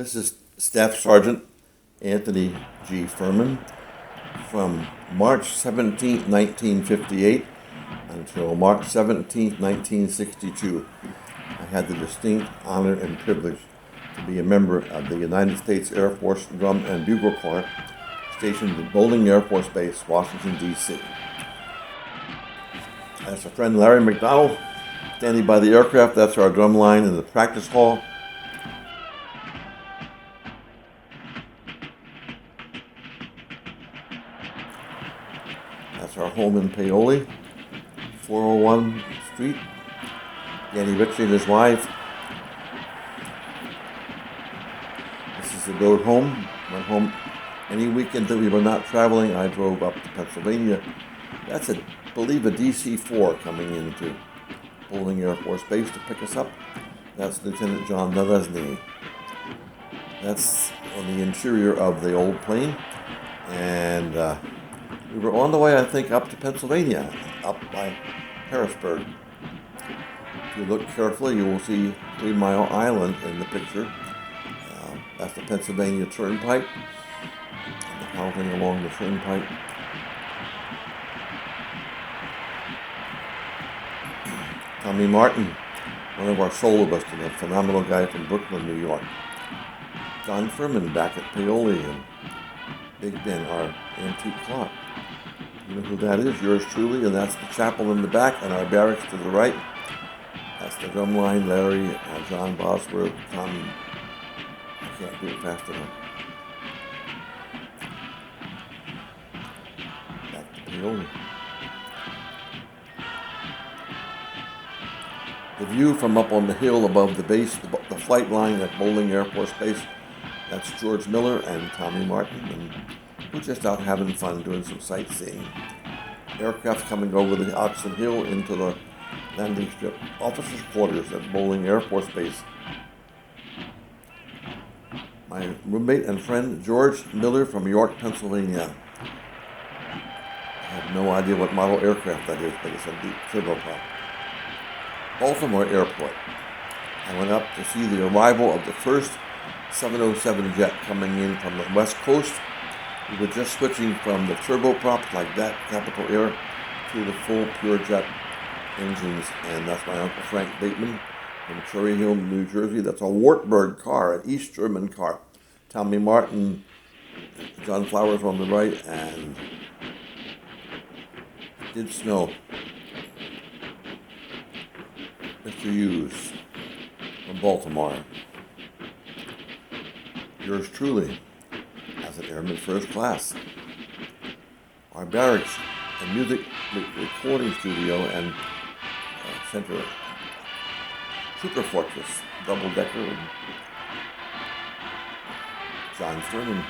This is Staff Sergeant Anthony G. Firman from March 17, 1958 until March 17, 1962. I had the distinct honor and privilege to be a member of the United States Air Force Drum and Bugle Corp stationed at Bowling Air Force Base, Washington, D.C. That's a friend Larry McDonald standing by the aircraft. That's our drum line in the practice hall. That's our home in Paoli, 401 Street. Danny Ritchie and his wife. This is the road home. Went home any weekend that we were not traveling. I drove up to Pennsylvania. That's, I believe, a DC-4 coming into Bowling Air Force Base to pick us up. That's Lieutenant John Nelesny. That's on the interior of the old plane. And we were on the way, I think, up to Pennsylvania, up by Harrisburg. If you look carefully, you will see 3 Mile Island in the picture. That's the Pennsylvania Turnpike, and the housing along the Turnpike. Tommy Martin, one of our soloists, and a phenomenal guy from Brooklyn, New York. John Firman back at Paoli, and Big Ben, our antique clock. You know who that is? Yours truly, and that's the chapel in the back, and our barracks to the right. That's the drum line, Larry, John Bosworth, Tommy. I can't do it fast enough. Back to Paoli. The view from up on the hill above the base, the flight line at Bowling Air Force Base, that's George Miller and Tommy Martin, and we're just out having fun doing some sightseeing. Aircraft coming over the Oxon Hill into the landing strip. Officers' quarters at Bowling Air Force Base. My roommate and friend, George Miller from York, Pennsylvania. I have no idea what model aircraft that is, but it's a deep turboprop. Baltimore Airport. I went up to see the arrival of the first 707 jet coming in from the West Coast. We were just switching from the turboprop like that, Capital Air, to the full pure jet engines, and that's my Uncle Frank Bateman from Cherry Hill, New Jersey. That's a Wartburg car, an East German car. Tommy Martin, John Flowers on the right, and it did snow. Mr. Hughes from Baltimore. Yours truly, as an airman first class. Our barracks and music recording studio and center Trooper Fortress, double-decker, John Furman.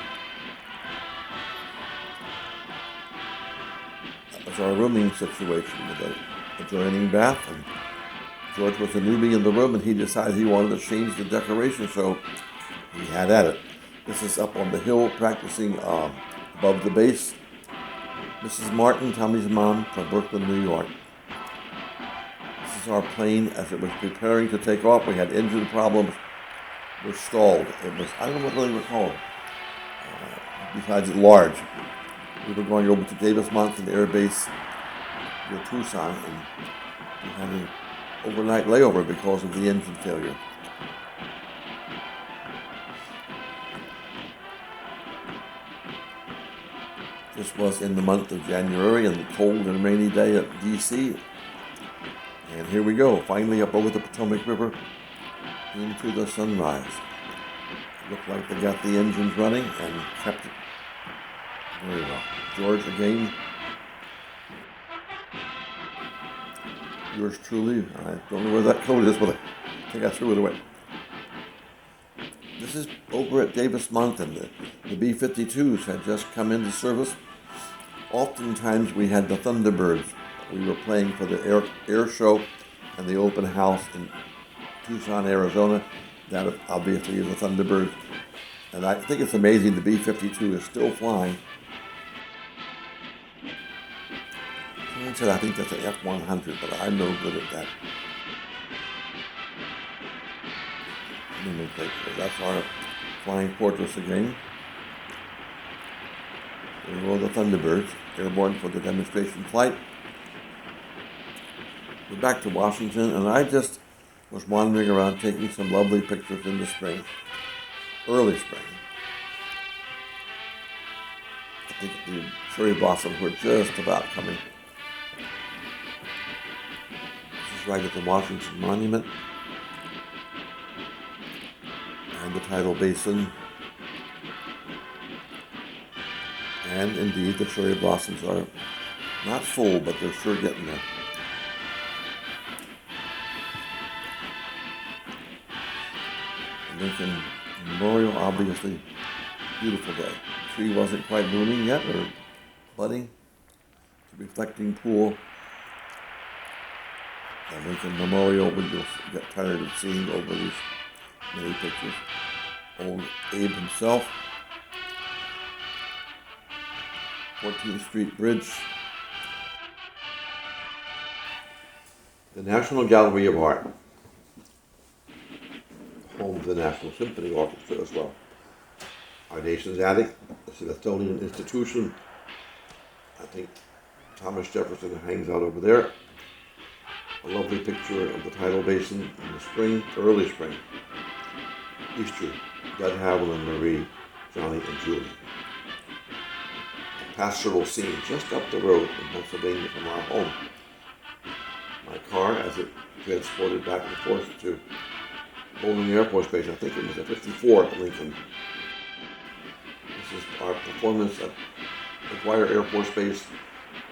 That was our rooming situation with an adjoining bath, and George was a newbie in the room, and he decided he wanted to change the decoration, so he had at it. This is up on the hill practicing above the base. Mrs. Martin, Tommy's mom, from Brooklyn, New York. This is our plane as it was preparing to take off. We had engine problems. We're stalled. It was, I don't know what they were called, besides large. We were going over to Davis-Monthan Air Base near Tucson, and we had an overnight layover because of the engine failure. This was in the month of January and the cold and rainy day at DC. And here we go, finally up over the Potomac River into the sunrise. Looked like they got the engines running and kept it very well. George again. Yours truly. I don't know where that coat is, but I think I threw it away. This is over at Davis-Monthan. The B-52s had just come into service. Oftentimes we had the Thunderbirds. We were playing for the air show and the open house in Tucson, Arizona. That obviously is a Thunderbird. And I think it's amazing the B-52 is still flying. Someone said I think that's an F-100, but I'm no good at that. That's our Flying Fortress again. There were the Thunderbirds, airborne for the demonstration flight. We're back to Washington, and I just was wandering around taking some lovely pictures in the spring, early spring. I think the cherry blossoms were just about coming. This is right at the Washington Monument and the tidal basin. And indeed, the cherry blossoms are not full, but they're sure getting there. Lincoln Memorial, obviously, beautiful day. The tree wasn't quite blooming yet, or budding. The reflecting pool. The Lincoln Memorial, we will get tired of seeing over these many pictures. Old Abe himself. 14th Street Bridge. The National Gallery of Art. Home of the National Symphony Orchestra as well. Our nation's attic, the Smithsonian Institution. I think Thomas Jefferson hangs out over there. A lovely picture of the tidal basin in the spring, early spring. Easter, Bud Haviland, Marie, Johnny, and Julie. A pastoral scene just up the road in Pennsylvania from our home. My car, as it transported back and forth to Bowling Air Force Base, I think it was a 54 at Lincoln. This is our performance at McGuire Air Force Base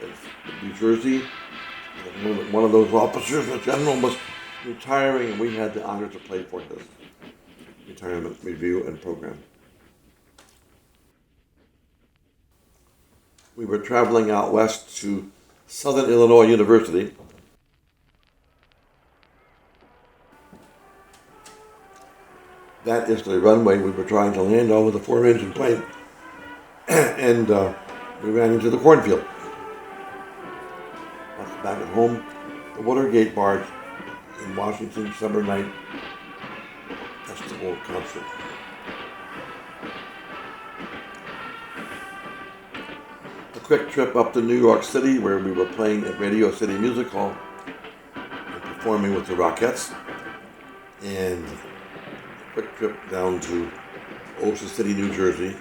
in New Jersey. And one of those officers, the general, was retiring, and we had the honor to play for his retirement review and program. We were traveling out west to Southern Illinois University. That is the runway we were trying to land on with a 4-engine plane, and we ran into the cornfield. Back at home, the Watergate barge in Washington, summer night festival concert. A quick trip up to New York City, where we were playing at Radio City Music Hall and performing with the Rockettes, and a quick trip down to Ocean City, New Jersey.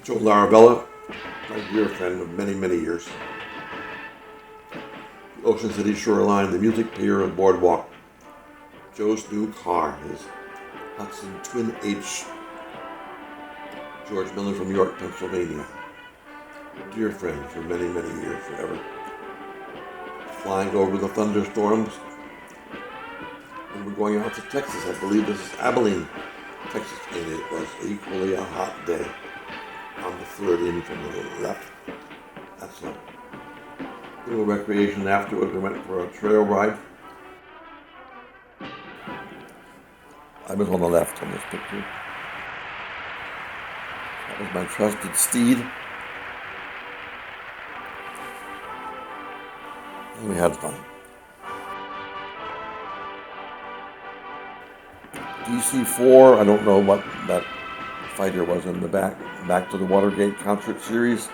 Joe Larabella, my dear friend of many, many years. The Ocean City shoreline, the music pier and boardwalk. Joe's new car, his Hudson Twin H. George Miller from York, Pennsylvania. Dear friend for many, many years, forever. Flying over the thunderstorms. And we're going out to Texas. I believe this is Abilene, Texas, and it was equally a hot day. On the third in from the left. That's a little recreation afterwards. We went for a trail ride. I was on the left on this picture. That was my trusted steed. And we had fun. DC-4, I don't know what that fighter was in the back to the Watergate concert series.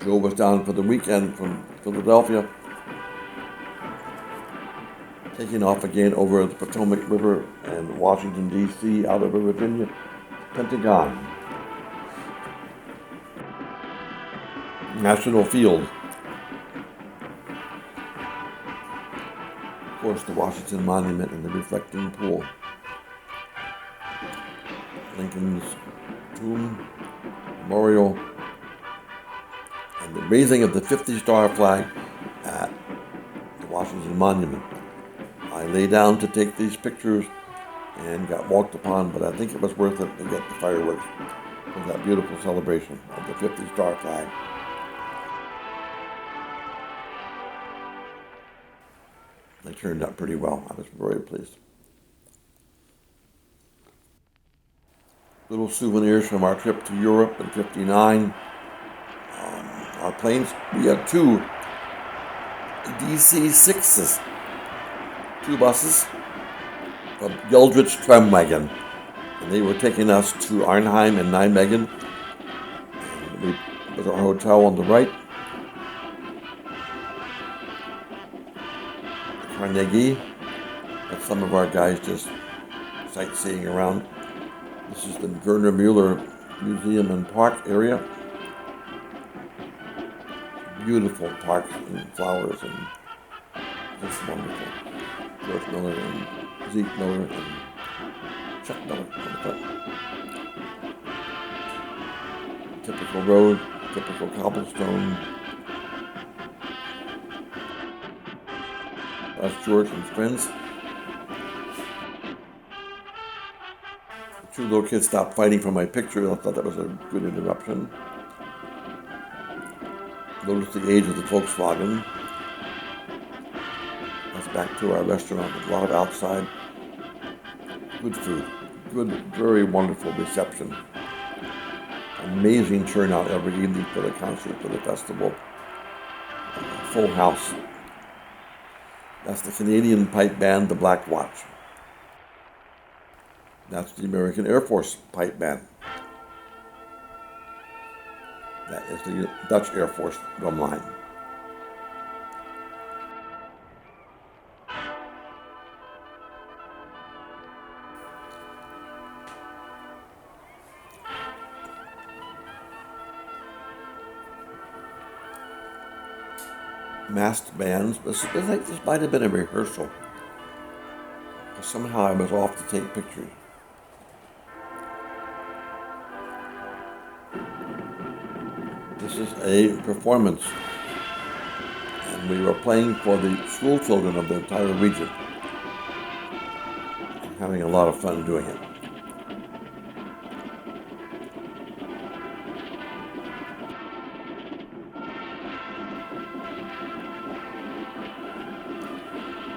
Joe was down for the weekend from Philadelphia, taking off again over the Potomac River and Washington, D.C., out of Virginia, Pentagon. National Field. Of course, the Washington Monument and the reflecting pool. Lincoln's tomb, memorial, and the raising of the 50-star flag at the Washington Monument. I lay down to take these pictures and got walked upon, but I think it was worth it to get the fireworks for that beautiful celebration of the 50-star flag. They turned out pretty well. I was very pleased. Little souvenirs from our trip to Europe in '59. Our planes, we had two DC-6s 2 buses, a Geldrich Tramwagen, and they were taking us to Arnhem and Nijmegen. And with our hotel on the right, Carnegie, and some of our guys just sightseeing around. This is the Werner Mueller Museum and Park area. Beautiful parks and flowers and just wonderful. George Miller and Zeke Miller and Chuck Miller on the front. Typical road, typical cobblestone. That's George and his friends. The 2 little kids stopped fighting for my picture. I thought that was a good interruption. Notice the age of the Volkswagen. That's back to our restaurant with a lot of outside. Good food. Good, very wonderful reception. Amazing turnout every evening for the concert, for the festival. Full house. That's the Canadian pipe band, the Black Watch. That's the American Air Force pipe band. That is the Dutch Air Force drumline. Masked bands. This might have been a rehearsal. Somehow I was off to take pictures. This is a performance, and we were playing for the school children of the entire region, and having a lot of fun doing it.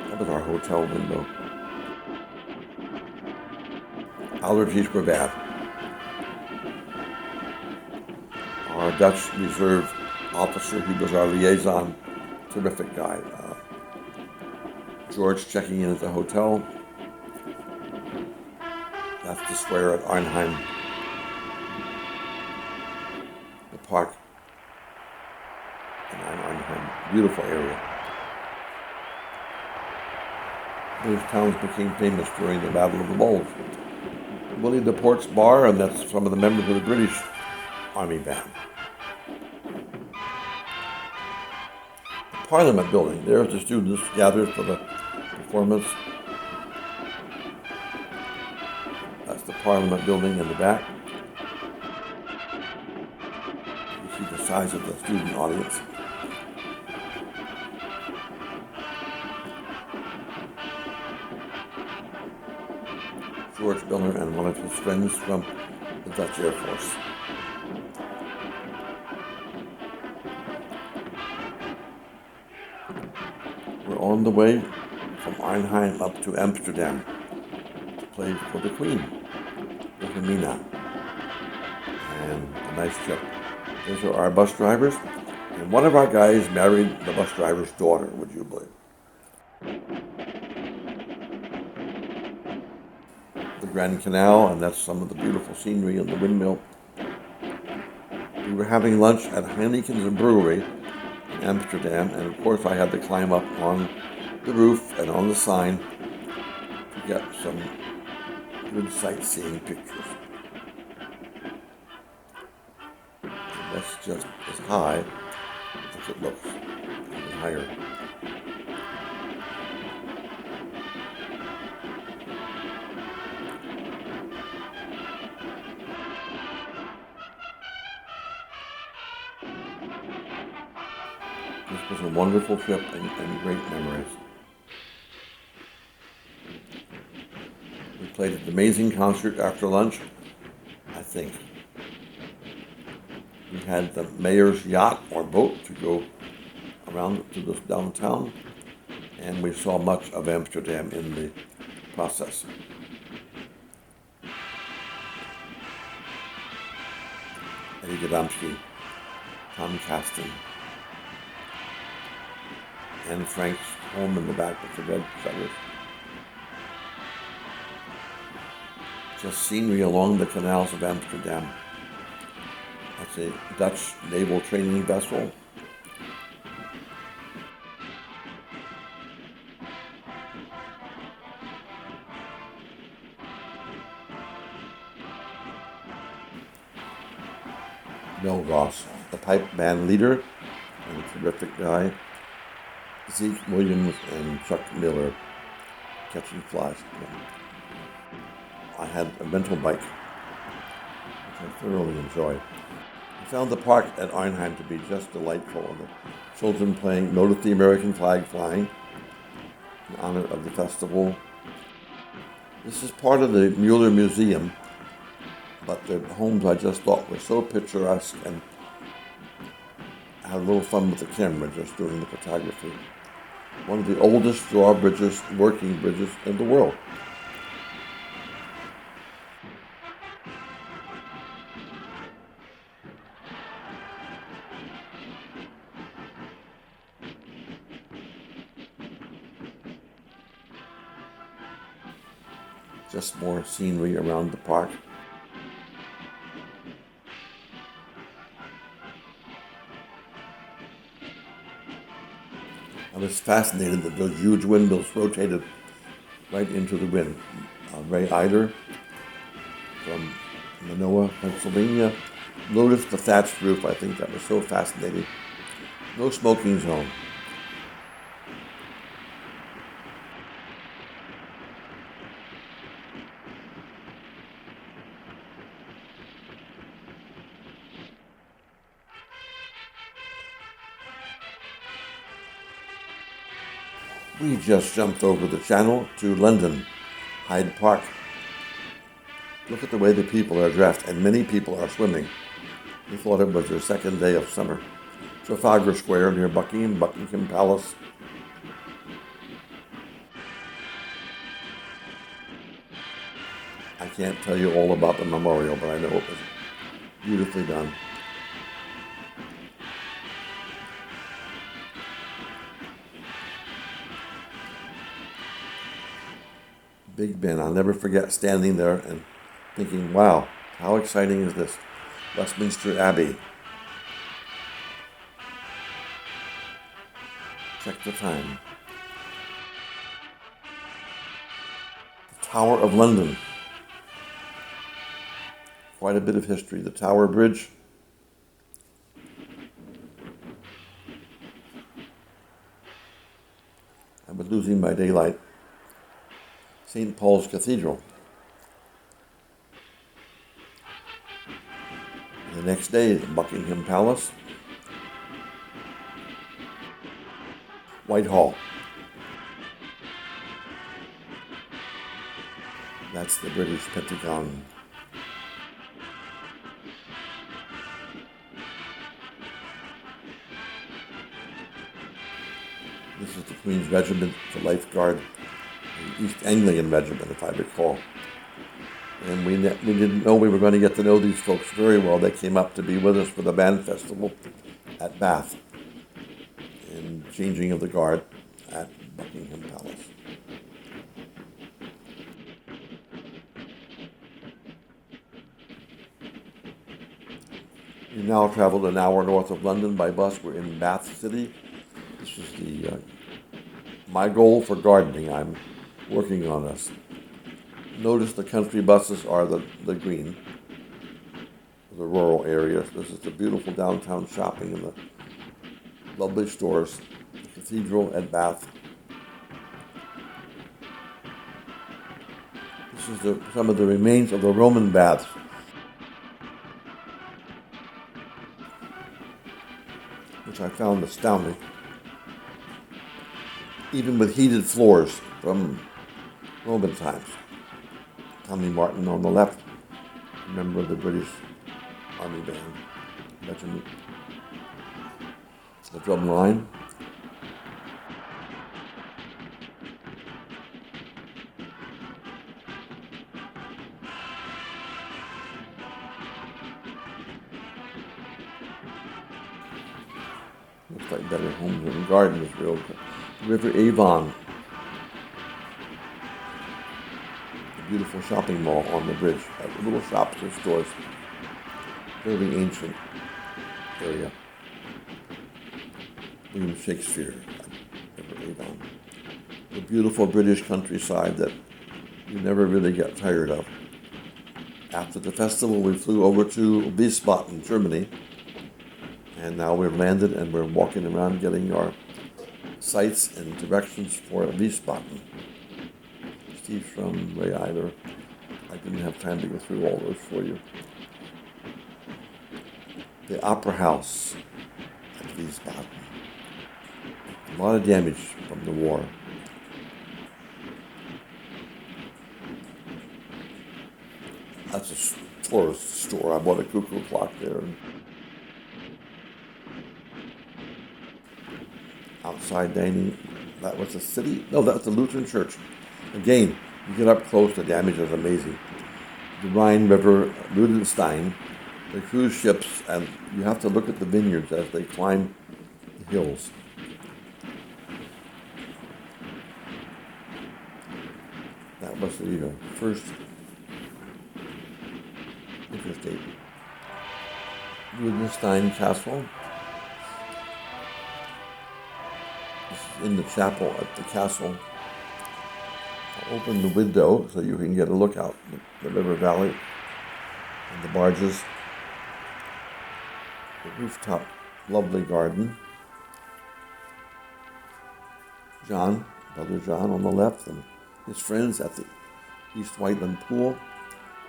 That was our hotel window. Allergies were bad. Our Dutch reserve officer, he was our liaison, terrific guy. George checking in at the hotel. That's the square at Arnhem. The park in Arnhem. Beautiful area. Those towns became famous during the Battle of the Bulge. Willie Deport's bar, and that's some of the members of the British Army band. The Parliament building, there's the students gathered for the performance. That's the Parliament building in the back. You see the size of the student audience. George Miller and one of his friends from the Dutch Air Force. We're on the way from Arnhem up to Amsterdam to play for the Queen, Wilhelmina, and a nice trip. Those are our bus drivers, and one of our guys married the bus driver's daughter, would you believe? The Grand Canal, and that's some of the beautiful scenery and the windmill. We were having lunch at Heineken's Brewery in Amsterdam, and of course I had to climb up on the roof and on the sign to get some good sightseeing pictures. And that's just as high as it looks, even higher. This was a wonderful trip and great memories. We played an amazing concert after lunch, I think. We had the mayor's yacht or boat to go around to the downtown, and we saw much of Amsterdam in the process. Eddie Gadamski, Tom Kasten, and Frank's home in the back with the red shutters. Just scenery along the canals of Amsterdam. That's a Dutch naval training vessel. Mel Ross, the pipe band leader, and a terrific guy. Zeke Williams and Chuck Miller catching flies. I had a rental bike, which I thoroughly enjoyed. I found the park at Arnhem to be just delightful, and the children playing Notice the American Flag Flying in honor of the festival. This is part of the Mueller Museum, but the homes I just thought were so picturesque, and I had a little fun with the camera just doing the photography. One of the oldest drawbridges, working bridges in the world. Just more scenery around the park. I was fascinated that those huge windmills rotated right into the wind. Ray Eider from Manoa, Pennsylvania, noticed the thatched roof. I think that was so fascinating. No smoking zone. We just jumped over the channel to London, Hyde Park. Look at the way the people are dressed, and many people are swimming. We thought it was their second day of summer. Trafalgar Square near Buckingham Palace. I can't tell you all about the memorial, but I know it was beautifully done. Big Ben. I'll never forget standing there and thinking, wow, how exciting is this? Westminster Abbey. Check the time. The Tower of London. Quite a bit of history. The Tower Bridge. I was losing my daylight. St. Paul's Cathedral. The next day, Buckingham Palace. Whitehall. That's the British Pentagon. This is the Queen's Regiment, the Life Guard. East Anglian Regiment, if I recall. And we didn't know we were going to get to know these folks very well. They came up to be with us for the band festival at Bath and changing of the guard at Buckingham Palace. We now traveled an hour north of London by bus. We're in Bath City. This is my goal for gardening. I'm working on this. Notice the country buses are the green, the rural areas. This is the beautiful downtown shopping and the lovely stores, the cathedral at Bath. This is some of the remains of the Roman baths. Which I found astounding. Even with heated floors from Roman times. Tommy Martin on the left, a member of the British Army Band Regiment. The drum line. Looks like Better Homes and Gardens, River Avon. beautiful shopping mall on the bridge. Little shops and stores. Very ancient area. William Shakespeare ever laid on. The beautiful British countryside that you never really get tired of. After the festival, we flew over to Wiesbaden, Germany, and now we've landed and we're walking around getting our sights and directions for Wiesbaden. Steve's from way either. I didn't have time to go through all those for you. The Opera House at Wiesbaden. A lot of damage from the war. That's a tourist store. I bought a cuckoo clock there. Outside dining, that was a city? No, that was the Lutheran church. Again, you get up close, the damage is amazing. The Rhine River, Ludenstein, the cruise ships, and you have to look at the vineyards as they climb the hills. That was the first interstate. Ludenstein Castle. This is in the chapel at the castle. I'll open the window so you can get a look out the river valley and the barges. The rooftop, lovely garden. John, Brother John on the left, and his friends at the East Whiteland Pool.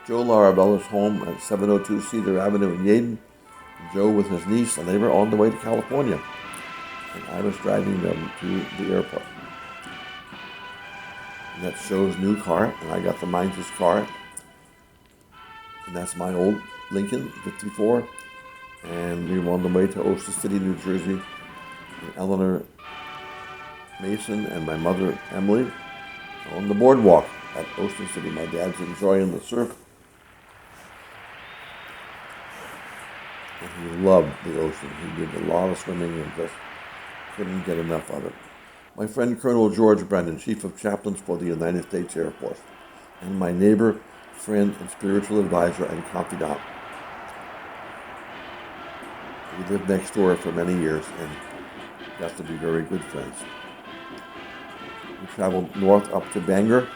Joe Larabella's home at 702 Cedar Avenue in Yeadon. Joe with his niece, and they were on the way to California. And I was driving them to the airport. And that's Joe's new car, and I got the Mines' car. And that's my old Lincoln, 54. And we were on the way to Ocean City, New Jersey. And Eleanor Mason and my mother, Emily, on the boardwalk at Ocean City. My dad's enjoying the surf. And he loved the ocean. He did a lot of swimming and just couldn't get enough of it. My friend Colonel George Brennan, Chief of Chaplains for the United States Air Force, and my neighbor, friend, and spiritual advisor and confidant. We lived next door for many years and got to be very good friends. We traveled north up to Bangor,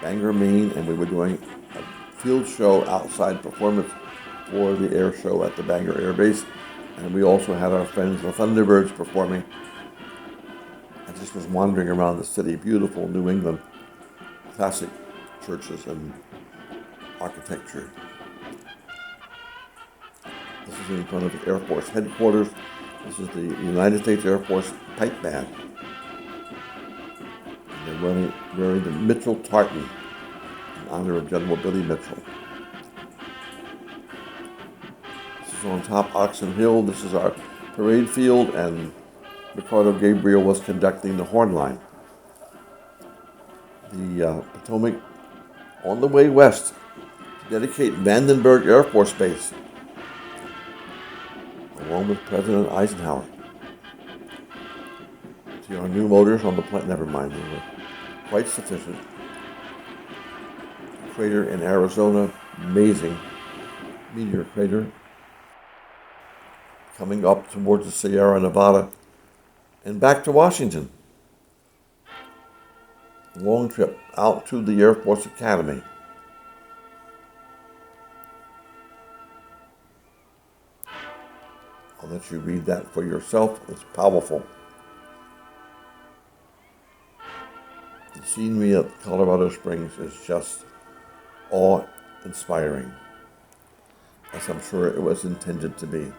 Maine, and we were doing a field show outside performance for the air show at the Bangor Air Base. And we also had our friends, the Thunderbirds, performing. I just was wandering around the city, beautiful New England, classic churches and architecture. This is in front of the Air Force headquarters. This is the United States Air Force pipe band. And they're wearing the Mitchell tartan in honor of General Billy Mitchell. On top Oxon Hill. This is our parade field, and Ricardo Gabriel was conducting the horn line. The Potomac on the way west to dedicate Vandenberg Air Force Base, along with President Eisenhower. See our new motors on the plant. Never mind, they were quite sufficient. Crater in Arizona, amazing meteor crater. Coming up towards the Sierra Nevada and back to Washington. Long trip out to the Air Force Academy. I'll let you read that for yourself. It's powerful. The scenery at Colorado Springs is just awe-inspiring, as I'm sure it was intended to be.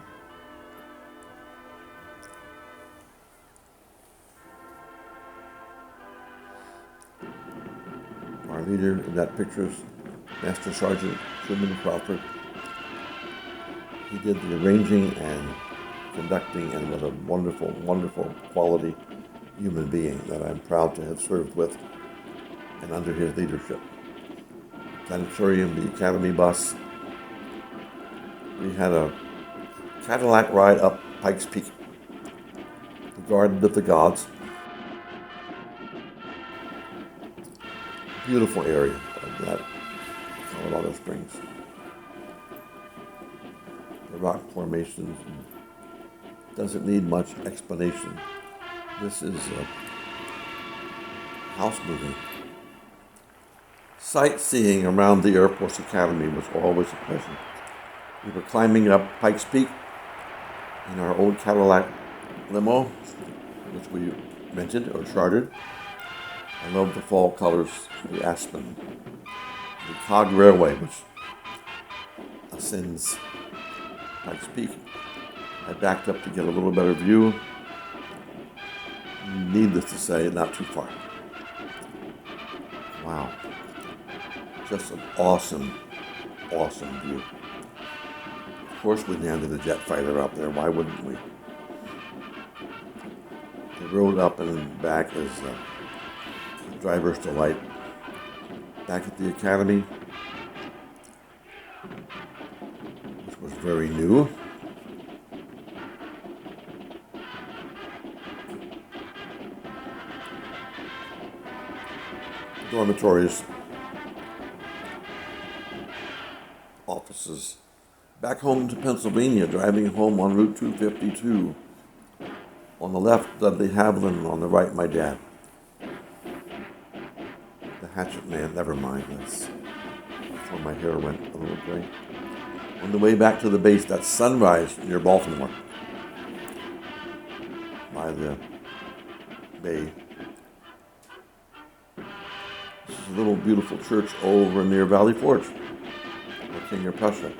Our leader in that picture is Master Sergeant Truman Crawford. He did the arranging and conducting and was a wonderful, wonderful quality human being that I'm proud to have served with and under his leadership. Planetarium, the Academy bus. We had a Cadillac ride up Pikes Peak, the Garden of the Gods. Beautiful area, a of that Colorado Springs. The rock formations doesn't need much explanation. This is house moving. Sightseeing around the Air Force Academy was always a pleasure. We were climbing up Pikes Peak in our old Cadillac limo, which we rented or chartered. I love the fall colors of the aspen. The cog railway, which ascends Pikes Peak. I backed up to get a little better view. Needless to say, not too far. Wow. Just an awesome, awesome view. Of course we landed a jet fighter up there. Why wouldn't we? The road up and back is a driver's delight. Back at the academy, which was very new. Dormitories, offices. Back home to Pennsylvania, driving home on Route 252. On the left, Dudley Haviland, on the right, my dad. The hatchet man, never mind, that's before my hair went a little gray. On the way back to the base, that's Sunrise near Baltimore, by the bay. This is a little beautiful church over near Valley Forge, or King of Prussia.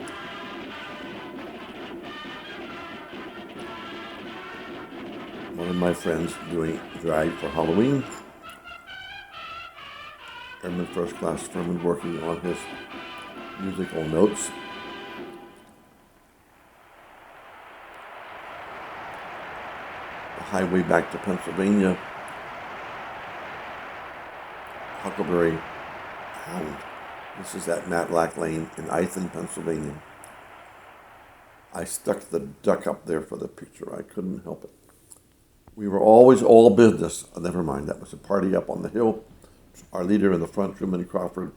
One of my friends doing drag for Halloween. Airman First Class Firman working on his musical notes. The highway back to Pennsylvania. Huckleberry Hound. This is at Matlack Lane in Ithan, Pennsylvania. I stuck the duck up there for the picture. I couldn't help it. We were always all business. Never mind, that was a party up on the hill. Our leader in the front, Truman Crawford,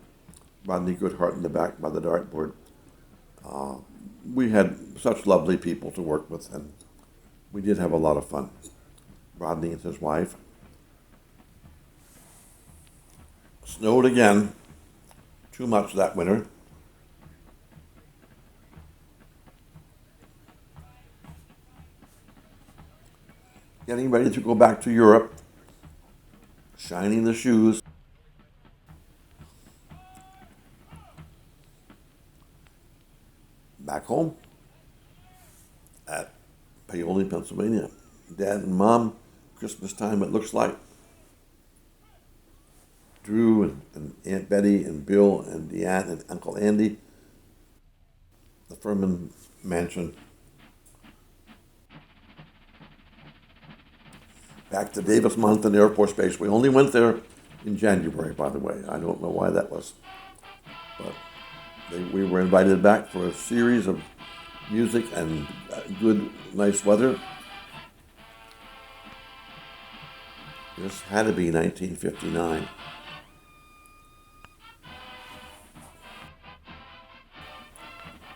Rodney Goodhart in the back by the dartboard. We had such lovely people to work with, and we did have a lot of fun. Rodney and his wife. Snowed again, too much that winter. Getting ready to go back to Europe, shining the shoes. Back home at Paoli, Pennsylvania. Dad and Mom, Christmas time it looks like. Drew and Aunt Betty and Bill and Deanne and Uncle Andy. The Firman Mansion. Back to Davis Mountain Air Force Base. We only went there in January, by the way. I don't know why that was. But we were invited back for a series of music and good, nice weather. This had to be 1959.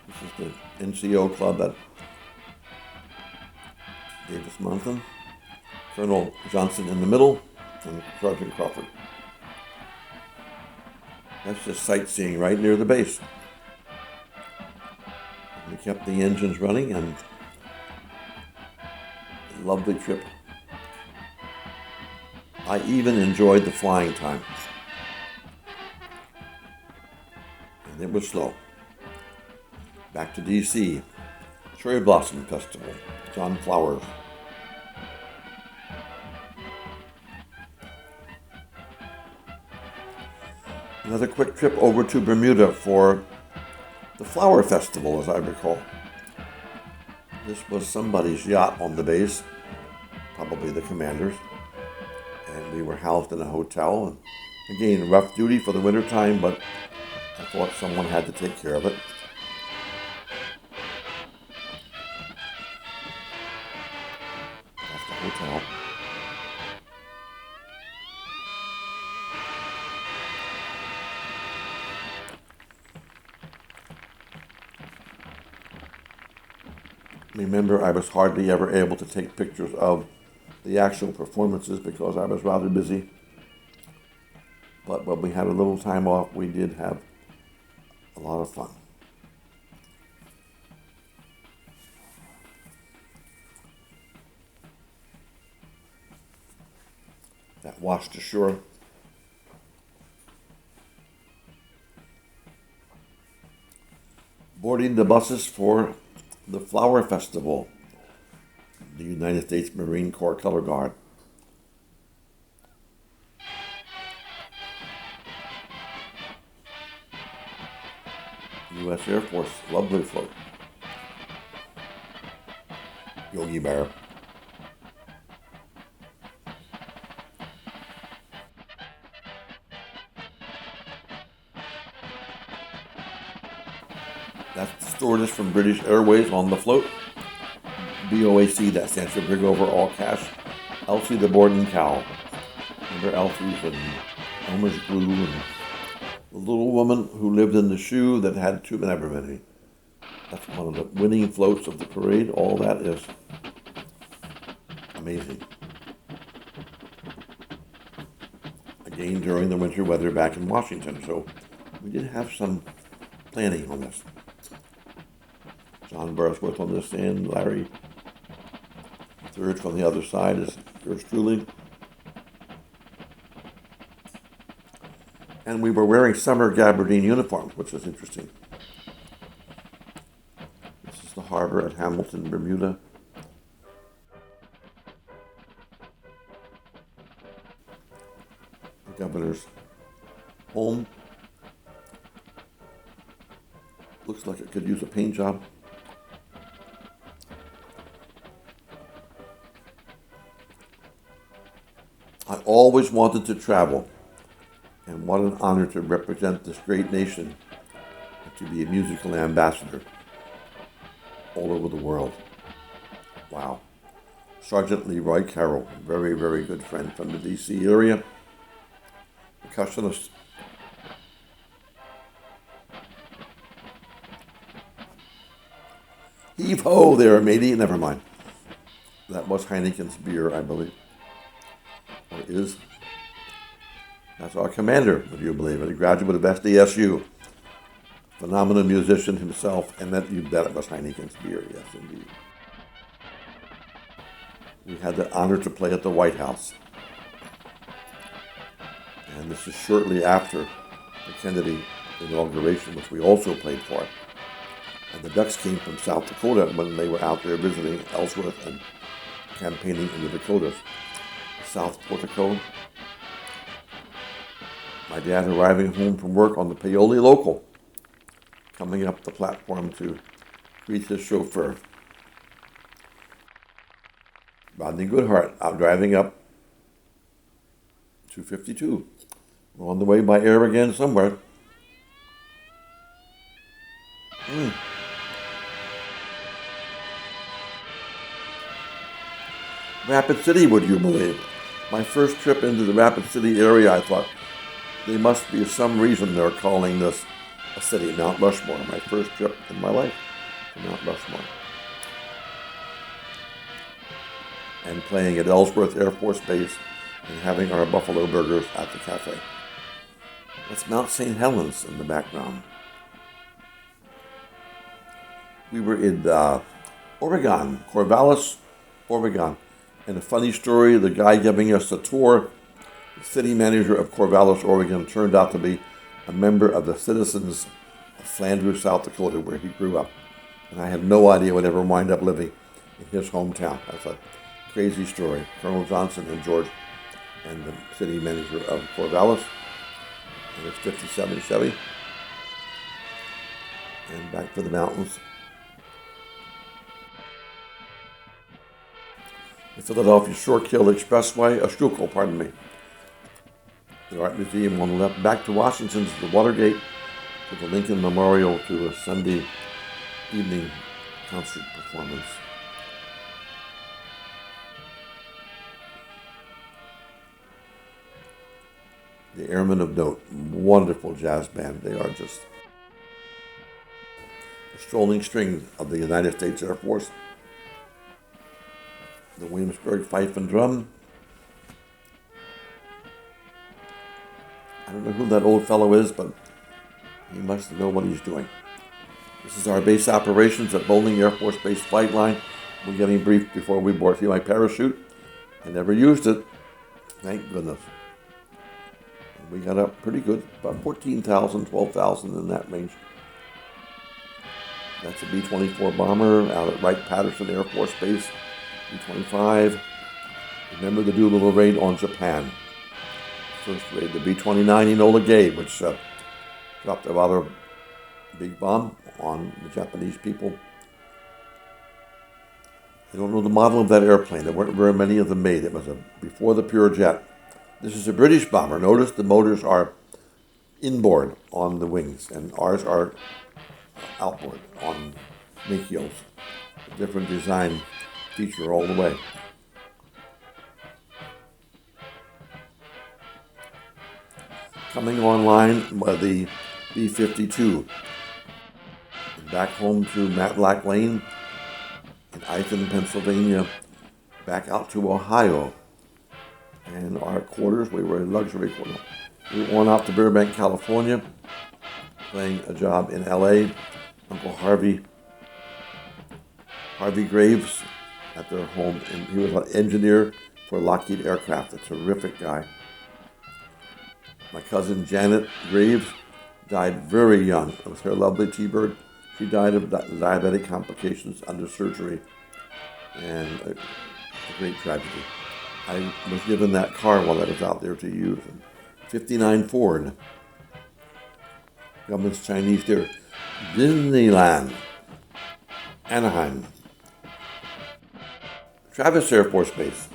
This is the NCO club at Davis Mountain. Colonel Johnson in the middle, and Sergeant Crawford. That's just sightseeing right near the base. We kept the engines running, and a lovely trip. I even enjoyed the flying time. And it was slow. Back to D.C., Cherry Blossom Festival, John Flowers. Another quick trip over to Bermuda for the Flower Festival, as I recall. This was somebody's yacht on the base, probably the commander's, and we were housed in a hotel. And again, rough duty for the wintertime, but I thought someone had to take care of it. That's the hotel. Remember, I was hardly ever able to take pictures of the actual performances because I was rather busy. But when we had a little time off, we did have a lot of fun. That washed ashore. Boarding the buses for the Flower Festival, the United States Marine Corps Color Guard. U.S. Air Force, lovely float. Yogi Bear. That's the stewardess from British Airways on the float. BOAC, that stands for Brig Over All Cash. Elsie the Boarding Cow. Remember Elsie's and Elmer's Glue and the little woman who lived in the shoe that had two, never many. That's one of the winning floats of the parade. All that is amazing. Again, during the winter weather back in Washington, so we did have some planning on this. John Burrisworth on this end, Larry third from the other side is yours truly. And we were wearing summer gabardine uniforms, which is interesting. This is the harbor at Hamilton, Bermuda. The governor's home. Looks like it could use a paint job. I always wanted to travel, and what an honor to represent this great nation and to be a musical ambassador all over the world. Wow. Sergeant Leroy Carroll, a very, very good friend from the D.C. area, percussionist. Heave ho there, matey. Never mind. That was Heineken's beer, I believe. Or is. That's our commander, would you believe it? A graduate of SDSU. Phenomenal musician himself, and that you bet it was Heineken's beer, yes indeed. We had the honor to play at the White House. And this is shortly after the Kennedy inauguration, which we also played for. And the Ducks came from South Dakota when they were out there visiting Ellsworth and campaigning in the Dakotas. South Portico. My dad arriving home from work on the Paoli Local, coming up the platform to greet his chauffeur. Rodney Goodhart out driving up 252. We're on the way by air again somewhere. Rapid City, would you believe? My first trip into the Rapid City area, I thought, there must be some reason they're calling this a city, Mount Rushmore. My first trip in my life to Mount Rushmore. And playing at Ellsworth Air Force Base and having our buffalo burgers at the cafe. That's Mount St. Helens in the background. We were in Oregon, Corvallis, Oregon. And a funny story, the guy giving us the tour, the city manager of Corvallis, Oregon, turned out to be a member of the citizens of Flanders, South Dakota, where he grew up. And I had no idea would ever wind up living in his hometown. That's a crazy story. Colonel Johnson and George and the city manager of Corvallis. And it's 57 Chevy. And back to the mountains. The Philadelphia Shortkill Expressway, Schuylkill, pardon me. The Art Museum on the left. Back to Washington's the Watergate, to the Lincoln Memorial, to a Sunday evening concert performance. The Airmen of Note, wonderful jazz band. They are just a strolling string of the United States Air Force. the Williamsburg Fife and Drum. I don't know who that old fellow is, but he must know what he's doing. This is our base operations at Bowling Air Force Base Flight Line. We're getting briefed before we board. See my parachute? I never used it. Thank goodness. And we got up pretty good, about 14,000, 12,000 in that range. That's a B-24 bomber out at Wright-Patterson Air Force Base, B-25. Remember the Doolittle raid on Japan. First raid, the B-29 Enola Gay, which dropped a rather big bomb on the Japanese people. I don't know the model of that airplane. There weren't very many of them made. It was before the pure jet. This is a British bomber. Notice the motors are inboard on the wings, and ours are outboard on machios. A different design feature all the way. Coming online by the B-52. Back home to Matlack Lane in Iton, Pennsylvania, back out to Ohio. And our quarters, we were in luxury quarters. We were on out to Burbank, California, playing a job in LA. Uncle Harvey Graves at their home, and he was an engineer for Lockheed Aircraft, a terrific guy. My cousin Janet Graves died very young. It was her lovely T-Bird. She died of diabetic complications under surgery, and a great tragedy. I was given that car while I was out there to use. 59 Ford. Government's Chinese deer. Disneyland. Anaheim. Travis Air Force Base.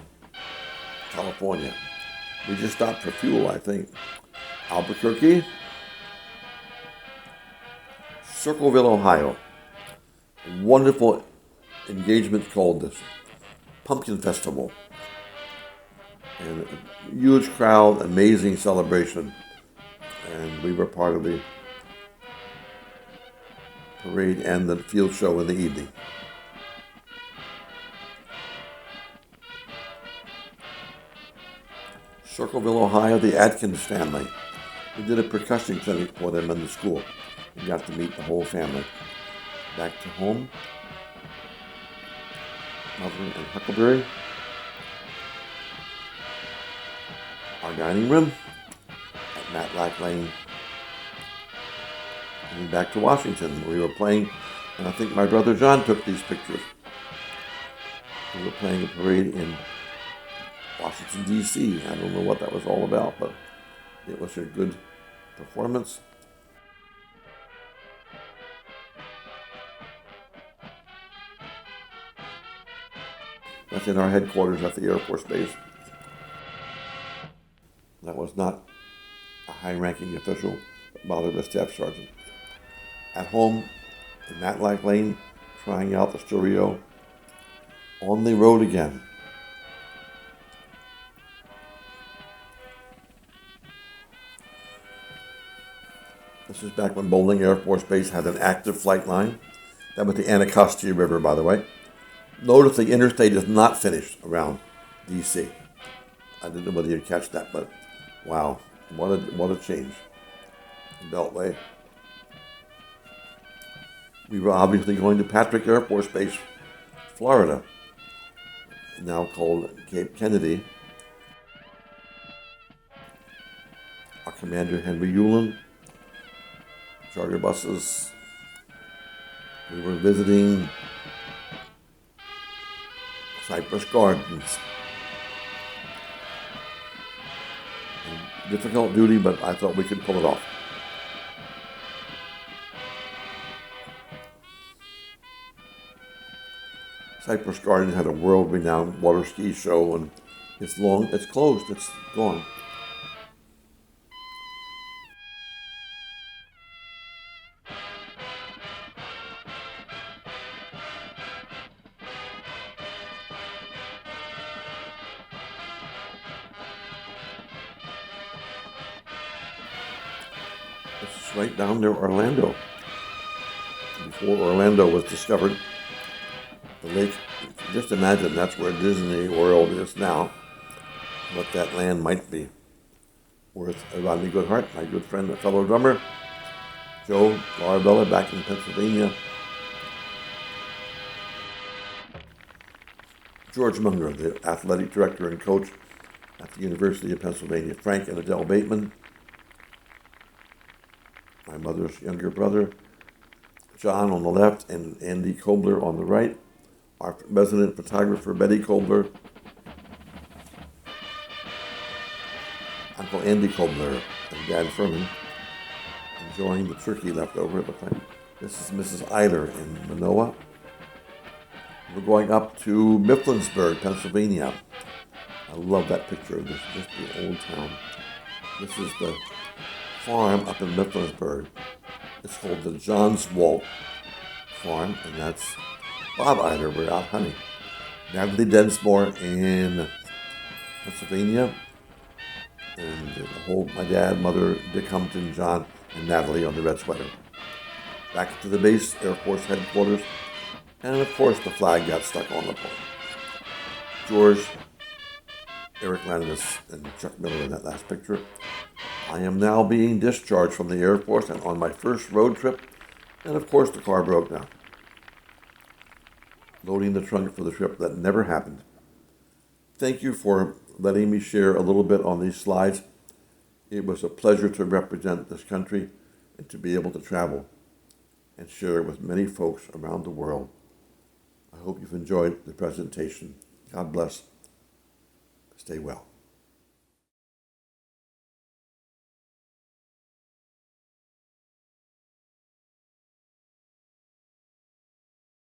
California. We just stopped for fuel, I think. Albuquerque. Circleville, Ohio. A wonderful engagement called this Pumpkin Festival. And a huge crowd, amazing celebration. And we were part of the parade and the field show in the evening. Circleville, Ohio, the Atkins family. We did a percussion clinic for them in the school. We got to meet the whole family. Back to home. Mother and Huckleberry. Our dining room at Matlack Lane. And back to Washington. We were playing, and I think my brother John took these pictures. We were playing a parade in Washington, D.C. I don't know what that was all about, but it was a good performance. That's in our headquarters at the Air Force Base. That was not a high-ranking official, but rather a staff sergeant. At home in Matlack Lane, trying out the stereo. On the road again. This is back when Bowling Air Force Base had an active flight line. That was the Anacostia River, by the way. Notice the interstate is not finished around D.C. I didn't know whether you'd catch that, but wow, what a change. The Beltway. We were obviously going to Patrick Air Force Base, Florida, now called Cape Kennedy. Our commander, Henry Ulan, charter buses. We were visiting Cypress Gardens. Difficult duty, but I thought we could pull it off. Cypress Gardens had a world-renowned water ski show, and it's closed, it's gone. It's right down near Orlando. Before Orlando was discovered, the lake Just imagine that's where Disney World is now, what that land might be. With Rodney Goodhart, my good friend and fellow drummer, Joe Larabella back in Pennsylvania, George Munger, the athletic director and coach at the University of Pennsylvania, Frank and Adele Bateman, my mother's younger brother, John on the left, and Andy Kobler on the right, our resident photographer, Betty Kobler, Uncle Andy Kobler, and Dad Firman, enjoying the turkey left over. It looks like this is Mrs. Eiler in Manoa. We're going up to Mifflinsburg, Pennsylvania. I love that picture of this, just the old town. This is the farm up in Mifflinsburg. It's called the John's Walt Farm, and that's Bob Eiler. We're out hunting. Natalie Densmore in Pennsylvania, and the whole, my dad, mother, Dick Humpton, John, and Natalie on the red sweater. Back to the base, Air Force headquarters, and of course the flag got stuck on the pole. George, Eric Landis, and Chuck Miller in that last picture. I am now being discharged from the Air Force and on my first road trip, and of course the car broke down. Loading the trunk for the trip that never happened. Thank you for letting me share a little bit on these slides. It was a pleasure to represent this country and to be able to travel and share it with many folks around the world. I hope you've enjoyed the presentation. God bless. Stay well.